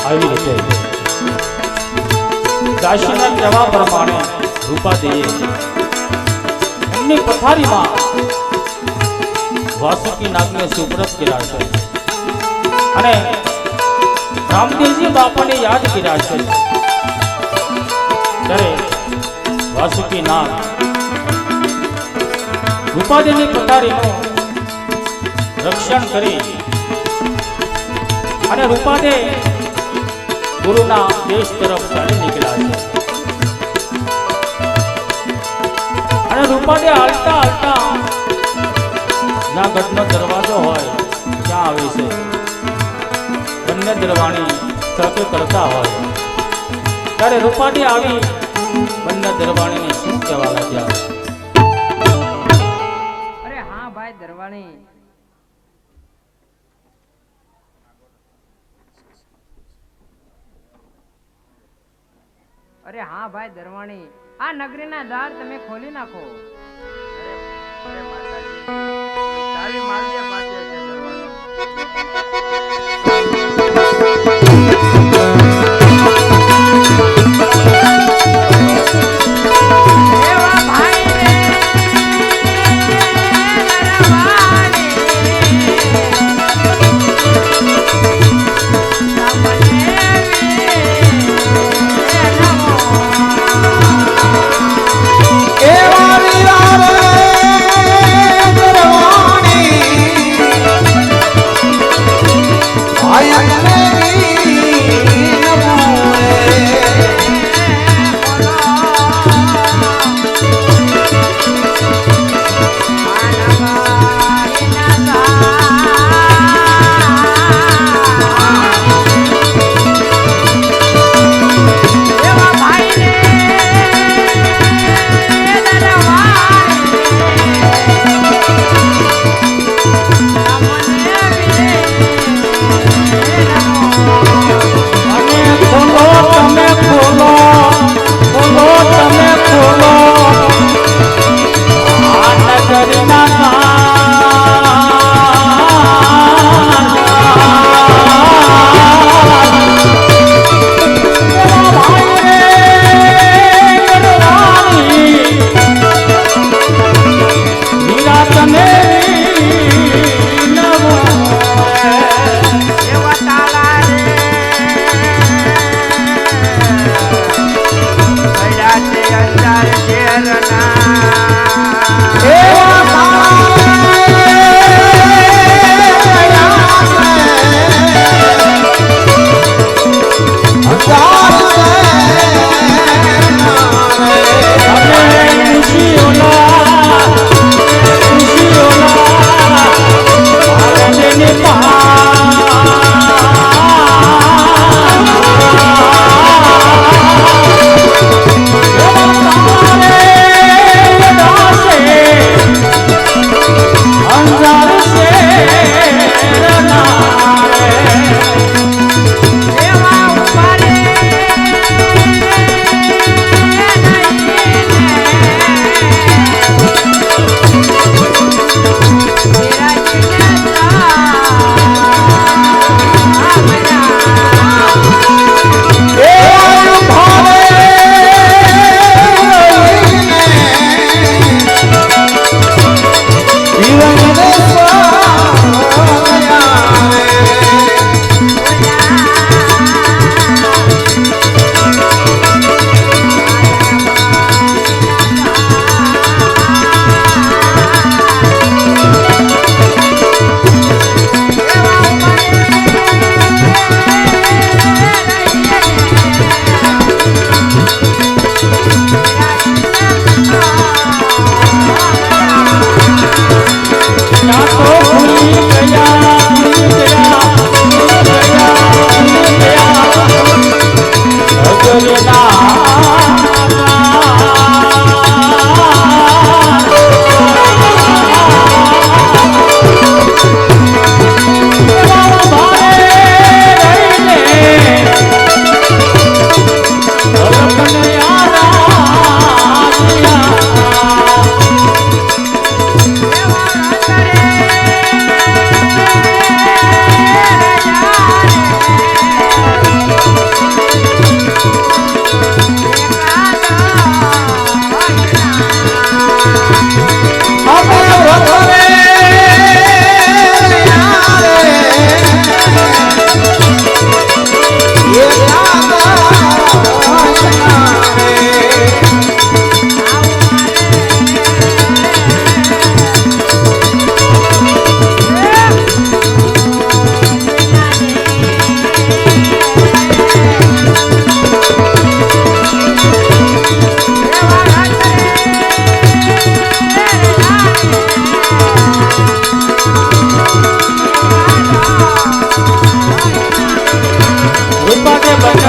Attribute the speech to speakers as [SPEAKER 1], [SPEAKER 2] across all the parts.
[SPEAKER 1] આવી રીતે દાસીના કહેવા પ્રમાણે રૂપાદેવીએ એમની પથારીમાં વાસુકી નાગને સુપ્રત કર્યા છે અને રામદેવજી બાપાને યાદ કર્યા છે ત્યારે વાસુકી નાગ રૂપાદેવીની પથારીનું રક્ષણ કરી અને રૂપાદે ગુરુના દેશ તરફ ચાલી નીકળ્યા છે અને રૂપાદે હાલતા હાલતા જ્યાં ગઢનો દરવાજો હોય ત્યાં આવે છે બંને દરવાણી સાથે કરતા હોય ત્યારે રૂપાદે આવી બંને દરવાણીને શું કહેવા લાગ્યા?
[SPEAKER 2] અરે હા ભાઈ દરવાણી, અરે હા ભાઈ દરવાણી, આ નગરીના દ્વાર તમે ખોલી નાખો. અરે માતાજી, તારી માલજે પાસે છે દરવાણી.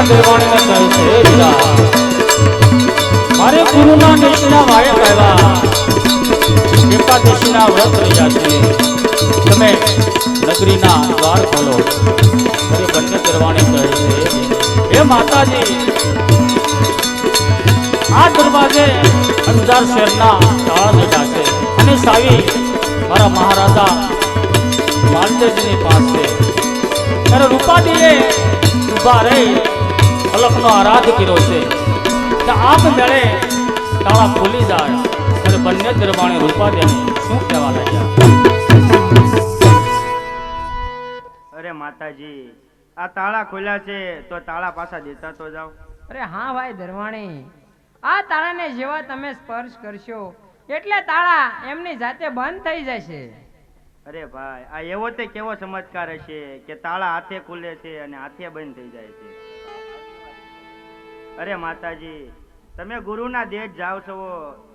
[SPEAKER 1] બંને દેવાણીને કહે છે, હે વીરા, મારે ગુરુના દેશના વાયે આવ્યા, એકાદશીના વ્રત રહ્યા છે, તમે નગરીના દ્વાર ખોલો. ત્યારે બંને દરવાણી કહે છે, હે માતાજી, આ દરવાજે અંજાર શહેરના તાળા બેઠા છે અને સાવી મારા મહારાજા માલદેવજીની પાસે. ત્યારે રૂપાદીએ ઉભા રહી અલખનો આરાધ કર્યો છે કે આપ મેળે તાળા ખોલી જાય. ત્યારે બંને દરવાણી રૂપાદીને શું કહેવા લાગ્યા?
[SPEAKER 2] અરે માતાજી, આ તાળા ખોલ્યા છે તો તાળા પાછા દેતા તો જાઓ.
[SPEAKER 3] અરે હા ભાઈ ધરવાણી, આ તાળાને જેવા તમે સ્પર્શ કરશો એટલે તાળા એમની જાતે બંધ થઈ જશે.
[SPEAKER 2] અરે ભાઈ, આ એવો તે કેવો ચમત્કાર હશે કે તાળા હાથે ખુલે છે અને હાથે બંધ થઈ જાય છે. અરે માતાજી, તમે ગુરુના દેશ જાઓ છો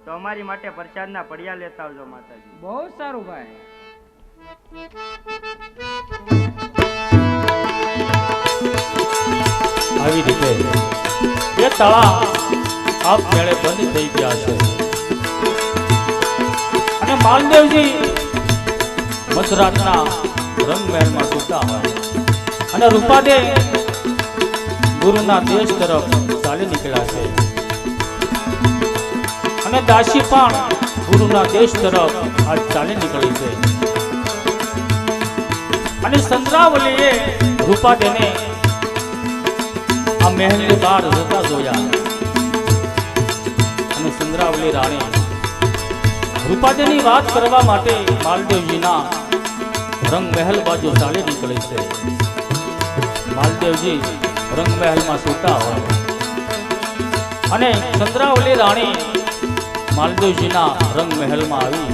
[SPEAKER 2] તો અમારી માટે પ્રસાદના પડિયા લેતા આવજો માતાજી.
[SPEAKER 3] બહુ સારું ભાઈ.
[SPEAKER 1] આવી રીતે એ તાળા આપ મેળે બંધ થઈ ગયા છે અને માલદેવજી મધરાતના રંગમહેલમાં સૂતા હોય અને રૂપાદે ગુરુના દેશ તરફ ચાલી નીકળ્યા છે અને દાસી પણ ગુરુના દેશ તરફ આજ ચાલી નીકળી છે અને ચંદ્રાવલીએ રૂપાદેને આ મહેલની બહાર જતા જોયા અને ચંદ્રાવલી રાણી રૂપાદેની વાત કરવા માટે માલદેવજીના રંગમહેલ બાજુ ચાલી નીકળી છે. માલદેવજી રંગમહેલમાં સૂતા હોય અને ચંદ્રાવલી રાણી માલદેવજીના રંગમહેલમાં આવી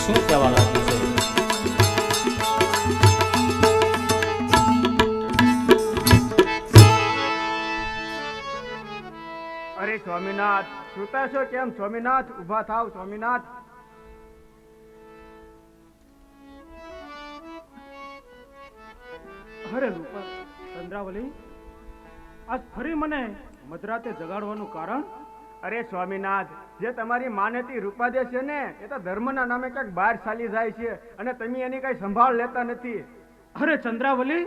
[SPEAKER 1] શું કહેવા લાગી છે?
[SPEAKER 4] અરે સ્વામીનાથ, સુતા છો કેમ? સ્વામીનાથ, ઉભા થાવ સ્વામીનાથ. અરે રૂપા, ચંદ્રાવલી, આજ ફરી મને મધરાતે જગાડવાનું કારણ? અરે સ્વામીનાથ, જે તમારી માનેતી રૂપાદે છે ને, એ તો ધર્મના નામે ક્યાંક બહાર ચાલી જાય છે અને તમે એની કઈ સંભાળ લેતા નથી. અરે ચંદ્રાવલી,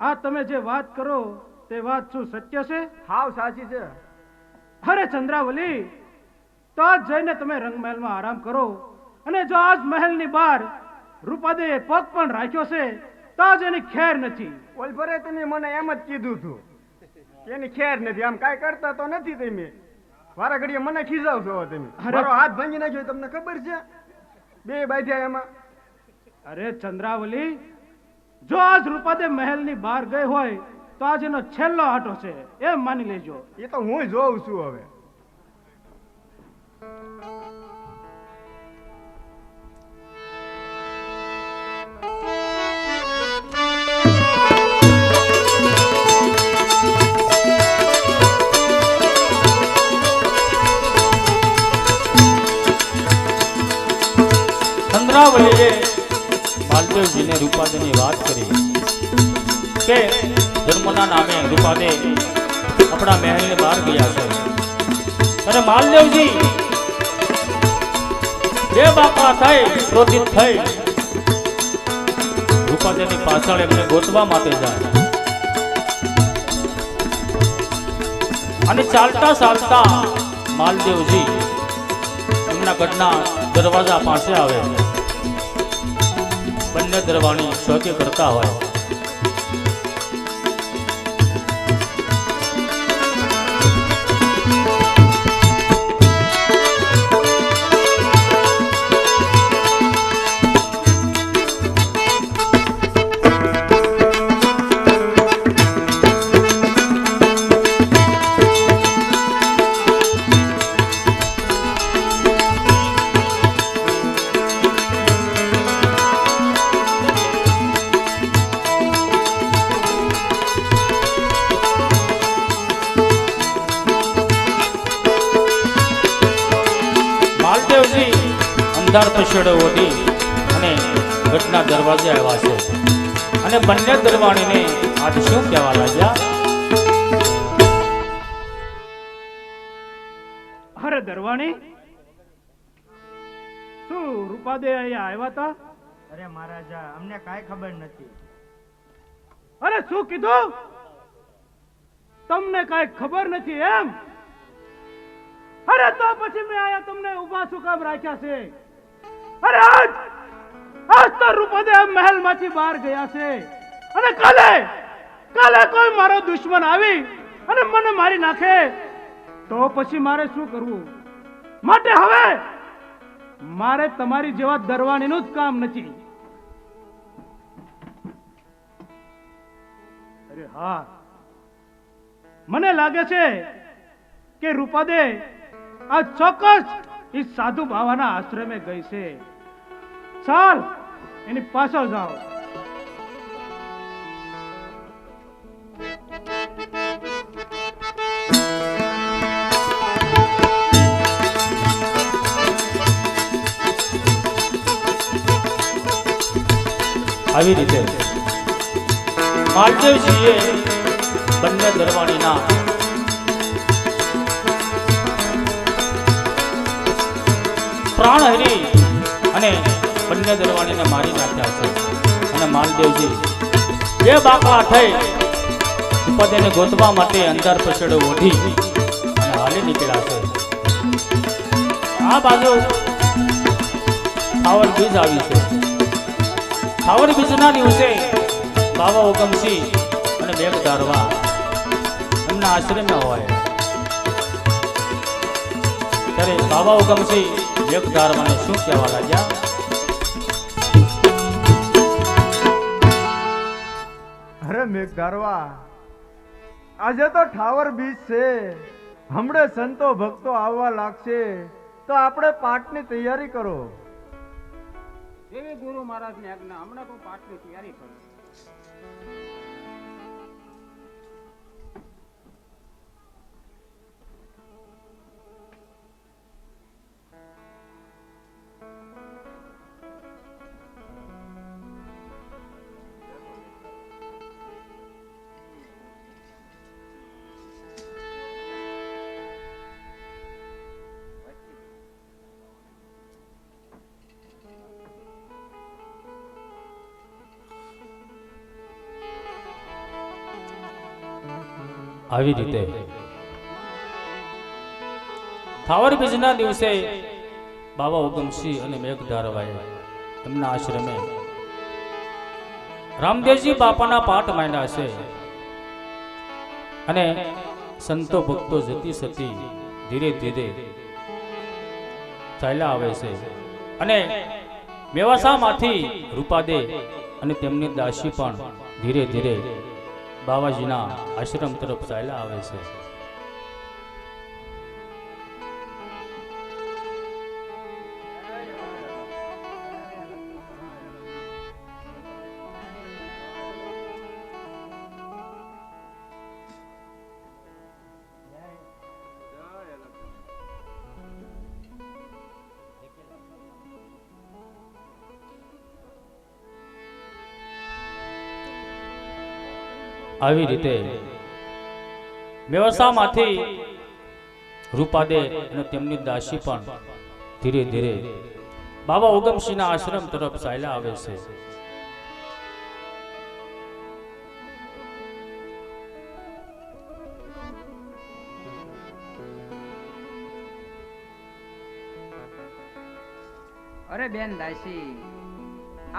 [SPEAKER 4] આ તમે જે વાત કરો તે વાત શું સત્ય છે? હાવ સાચી છે. અરે ચંદ્રાવલી, તો આજ જઈને તમે રંગમહેલમાં આરામ કરો અને જો આજ મહેલની બહાર રૂપાદેએ પગ પણ રાખ્યો છે તો આજ એની ખેર નથી. ઓલભરે તમે મને એમ જ કીધું હતું એની ખેર નથી. આમ કાંઈ કરતા તો નથી તમે. વારા ઘડીએ મને ખીજાવશો તમે. મારો હાથ ભાંગી નાખ્યો તમને ખબર છે? બે બાંધ્યા એમાં. અરે ચંદ્રાવલી, જો આજ રૂપાદે મહેલની બહાર ગઈ હોય તો આજ એનો છેલ્લો આટો છે એમ માની લેજો. એ તો હું જોઉં છું હવે.
[SPEAKER 1] ચંદ્રાવલીએ માલદેવજીને રૂપાદેની વાત કરી કે ધર્મના નામે રૂપાદે આપણા મહેલની બહાર ગયા છે અને માલદેવજી બે બાપા થઈ ક્રોધિત થઈ રૂપાદેની પાછળ એમને ગોતવા માટે જાય અને ચાલતા ચાલતા માલદેવજી એમના ગઢના દરવાજા પાસે આવે. બંને દરવાણી શોકે કરતા હોય અંધાર પછેડો ઓઢી અને ગઢના દરવાજે આવ્યા છે અને બંને દરવાણીને આજ શું કહેવા લાગ્યા?
[SPEAKER 4] અરે દરવાણી, શું રૂપાદે અહીંયા આવ્યા હતા?
[SPEAKER 2] અરે મહારાજા, અમને કાંઈ ખબર નથી.
[SPEAKER 4] અરે શું કીધું? તમને કાંઈ ખબર નથી એમ? અરે તો પછી મેં આયા તમને ઊભા શું કામ રાખ્યા છે? અરે આજ તો રૂપાદે મહેલ માંથી બહાર ગયા છે અને કાલે કોઈ મારો દુશ્મન આવી અને મને મારી નાખે તો પછી મારે શું કરવું? માટે હવે મારે તમારી જેવા દરવાણીનું જ કામ નથી. અરે હા, મને લાગે છે કે રૂપાદે આ ચોક્કસ એ સાધુ બાવાના આશ્રમે ગઈ છે. ચાલ એની પાછળ જાઓ.
[SPEAKER 1] આવી રીતે માલદેવજીએ બંને દરવાણીના પ્રાણ હરી અને બંને દરવાણીને મારી નાખ્યા છે. અને માલદેવજી બે બાકડા થઈ રૂપાદેને ગોતવા માટે અંધાર પછેડો ઓઢી અને હાલી નીકળ્યા છે. આ બાજુ ખાવર બીજ આવી છે. ખાવર બીજના દિવસે બાવા ઓગમસિંહ અને મેઘ ધારવા એમના આશ્રમે હોય ત્યારે બાવા ઓગમસિંહ મેઘ ધારવાને શું કહેવા લાગ્યા?
[SPEAKER 5] અરે મેઘધારવા, આજે તો ઠાવર બીજ છે. હમણે સંતો ભક્તો આવવા લાગશે તો આપણે પાઠની તૈયારી કરો.
[SPEAKER 4] એવી ગુરુ મહારાજની આજ્ઞા. હમણાં તો પાઠની તૈયારી કરો.
[SPEAKER 1] આવી રીતે ખાવર બીજના દિવસે બાવા ઉગમસિંહ અને મેઘ ધારવાએ એમના આશ્રમે રામદેવજી બાપાના પાઠ માંડ્યા છે. અને સંતો ભક્તો જતી સતી ધીરે ધીરે ચાલ્યા આવે છે. અને મેવાસામાંથી રૂપાદે અને તેમની દાસી પણ ધીરે ધીરે બાવાજીના આશ્રમ તરફ ચાલ્યા આવે છે. આવી રીતે મેવાસામાંથી રૂપાદે અને તેમની દાસી પણ ધીરે ધીરે બાબા ઉગમસિંહના આશ્રમ તરફ ચાલ્યા આવે છે.
[SPEAKER 3] અરે બેન દાસી,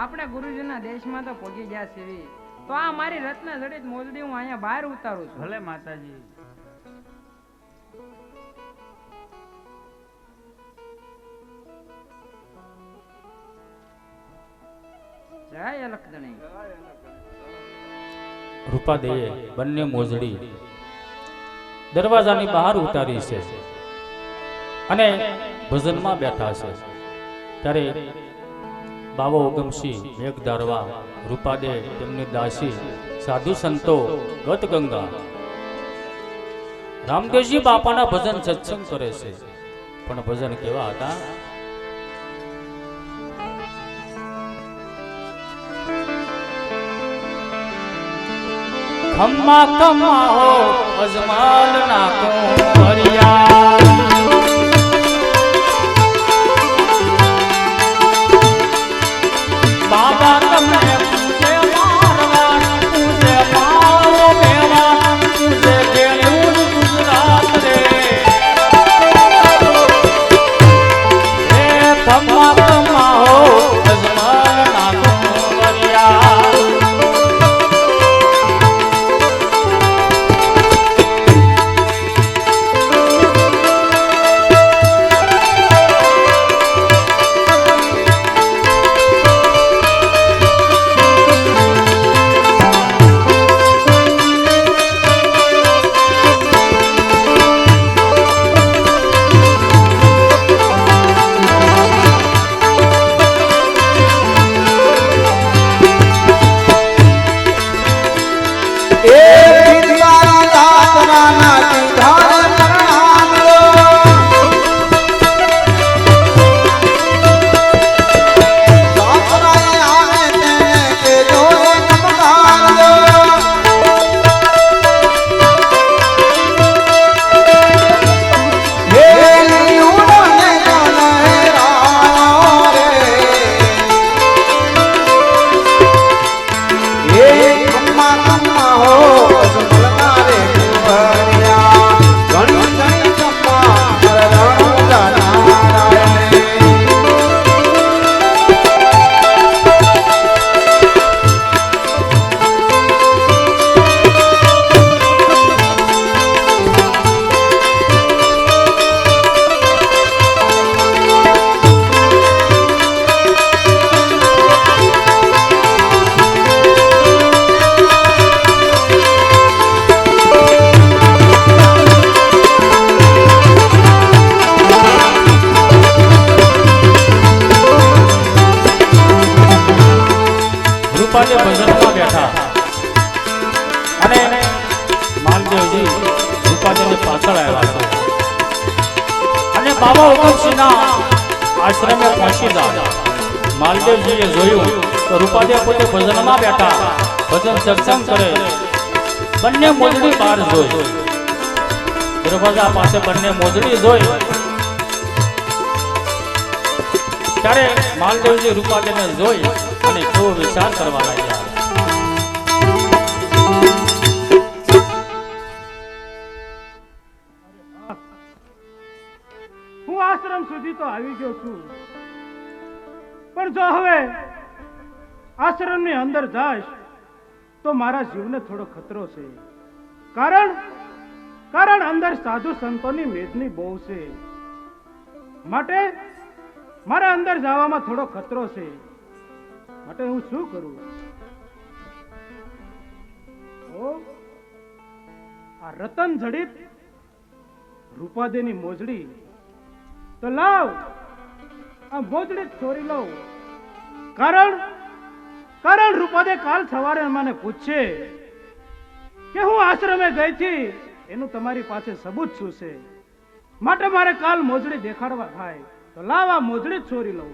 [SPEAKER 3] આપણે ગુરુજીના દેશમાં તો પહોંચી ગયા છીએ, તો આ મારી રત્ન જડિત મોજડી હું અહીંયા બહાર ઉતારું છું.
[SPEAKER 2] ભલે માતાજી.
[SPEAKER 3] જય અલખધણી.
[SPEAKER 1] રૂપાદેએ બંને મોજડી દરવાજાની બહાર ઉતારી છે અને ભજનમાં બેઠા છે. ત્યારે બાબા ઉગમસિંહ મેઘ ધારવા રૂપાદે તેમની દાસી સાધુ સંતો ગત ગંગા રામદેવજી બાપાના ભજન સત્સંગ કરે છે. પણ ભજન કેવા હતા? ખમ્મા ખમ્મા હો અજમાલ ના કોરિયા દાદા તમને પૂછે મારવાડ, પૂછે મારો મેવાડ, પૂછે કેળું ગુજરાત રે. એ થમ્મા થમ્મા હો અજમલના કુંવરિયા. રૂપાજી ભજનમાં બેઠા અને માલદેવજી રૂપાજીની પાછળ આવ્યા છે અને બાબા હુકમસિંહના આશ્રમે પહોંચી ગયા. માલદેવજીએ જોયું તો રૂપાજી પોતે ભજનમાં બેઠા ભજન સત્સંગ કરે. બંને મોજડી બહાર જોઈ. દરવાજા પાસે બંને મોજડી જોઈ ત્યારે માલદેવજી રૂપાજીને જોઈ અને કેવો વિચાર કરવા લાગ્યા.
[SPEAKER 4] હું આશ્રમ સુધી તો આવી ગયો છું, પણ જો હવે આશ્રમની અંદર જાશ તો મારા જીવને થોડો ખતરો છે. કારણ અંદર સાધુ સંતોની મેદની બહુ છે, માટે મારા અંદર જવામાં થોડો ખતરો છે. માટે હું શું કરું? આ રતન જડિત રૂપાદેની મોજડી તો લાવ, આ મોજડી ચોરી લઉં. કારણ રૂપાદે કાલ સવારે મને પૂછશે કે હું આશ્રમે ગઈ હતી, એનું તમારી પાસે સબૂત શું છે? માટે મારે કાલ મોજડી દેખાડવા થાય તો લાવ આ મોજડી ચોરી લઉં.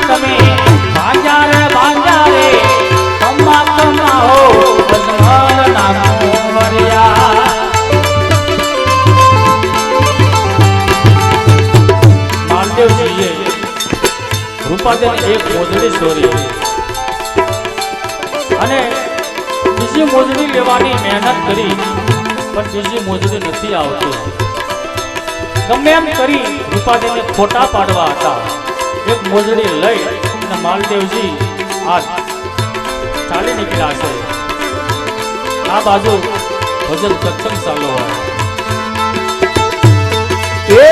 [SPEAKER 1] તમે ભાંજા રે થમ્મા થમ્મા હો અજમલના કુંવરિયા. માલદેવજીએ રૂપાદેની એક મોજડી ચોરી અને બીજી મોજડી લેવાની મહેનત કરી, પણ બીજી મોજડી નથી આવતી. ગમે એમ કરી રૂપાદેને ખોટા પાડવા હતા. એક મોજડી લઈ અને માલદેવજી આ ચાલી નીકળ્યા છે. આ બાજુ ભજન સત્સંગ ચાલુ હોય.
[SPEAKER 6] એ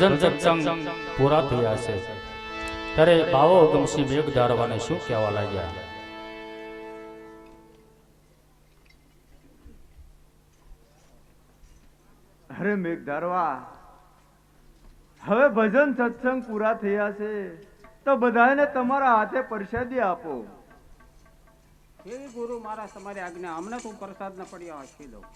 [SPEAKER 1] ભજન સત્સંગ પૂરા થયા છે ત્યારે ભાવો ગમસી મેઘ ધારવાને શું કહેવા લાગ્યા.
[SPEAKER 5] અરે મેઘધારવા, હવે ભજન સત્સંગ પૂરા થયા છે તો બધાને તમારા હાથે પ્રસાદી આપો.
[SPEAKER 2] હે ગુરુ મહારાજ તમારી આજ્ઞા, હમણાં તું પ્રસાદ ના પડ્યા વાંચી દઉં.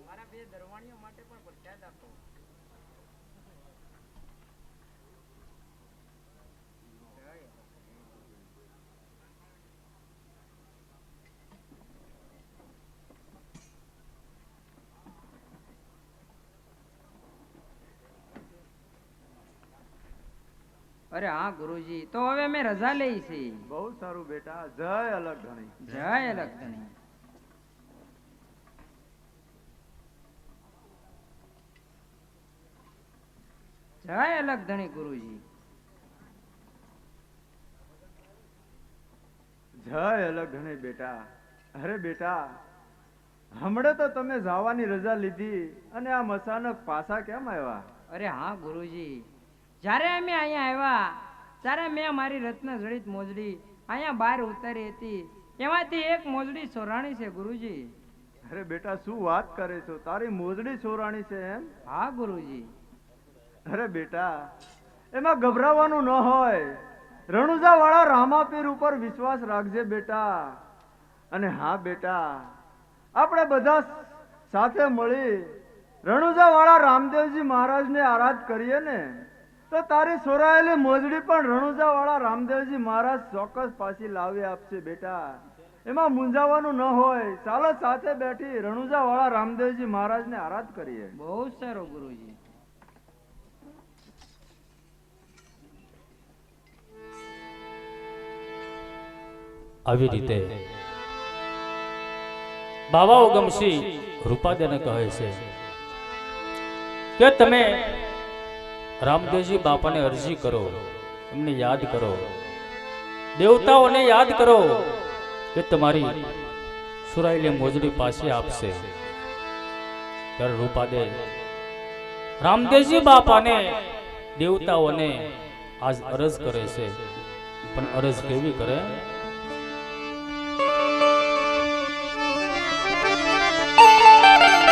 [SPEAKER 3] મારા બે દરવાણીઓ માટે પણ પ્રસાદ આપો. અરે હા ગુરુજી, તો હવે મેં રજા લઈ છે.
[SPEAKER 5] બહુ સારું બેટા, જય અલગ ધણી.
[SPEAKER 3] જય અલગ ધણી. જય અલગ ધણી ગુરુજી.
[SPEAKER 5] જય અલગ ધણી બેટા. અરે બેટા, હમણે તો તમે જવાની રજા લીધી અને આ મસાનક પાછા કેમ આવ્યા?
[SPEAKER 3] અરે હા ગુરુજી, જ્યારે અમે અહીંયા આવ્યા ત્યારે મેં મારી રત્ન જડિત મોજડી અહીંયા બહાર ઉતારી હતી. એમાંથી એક મોજડી સોરાણી છે ગુરુજી.
[SPEAKER 5] અરે બેટા, શું વાત કરે છો? તારી મોજડી ચોરાણી છે એમ?
[SPEAKER 3] હા ગુરુજી.
[SPEAKER 5] અરે બેટા, એમાં ગભરાવાનું ન હોય. રણુજા વાળા રામાપીર ઉપર વિશ્વાસ રાખજે બેટા. અને હા બેટા, આપણે બધા સાથે મળી રણુજા વાળા રામદેવજી મહારાજને આરાધ કરીએ ને તો તારી સોરાયેલી મોજડી પણ રણુજા વાળા રામદેવજી મહારાજ ચોક્કસ પાછી લાવી આપશે બેટા. એમાં મૂંઝાવાનું ન હોય. ચાલો સાથે બેઠી રણુજા વાળા રામદેવજી મહારાજને આરાધ કરીએ.
[SPEAKER 3] બહુ સારો ગુરુજી.
[SPEAKER 1] આવી રીતે બાવાઓ ગમસી રૂપાદેને કહે છે કે તમે રામદેવજી બાપાને અરજી કરો, એમને યાદ કરો, દેવતાઓને યાદ કરો કે તમારી સુરાયેલી મોજડી પાછી આપશે. ત્યારે રૂપાદે રામદેવજી બાપાને દેવતાઓને આજ અરજ કરે છે. પણ અરજ કેવી કરે?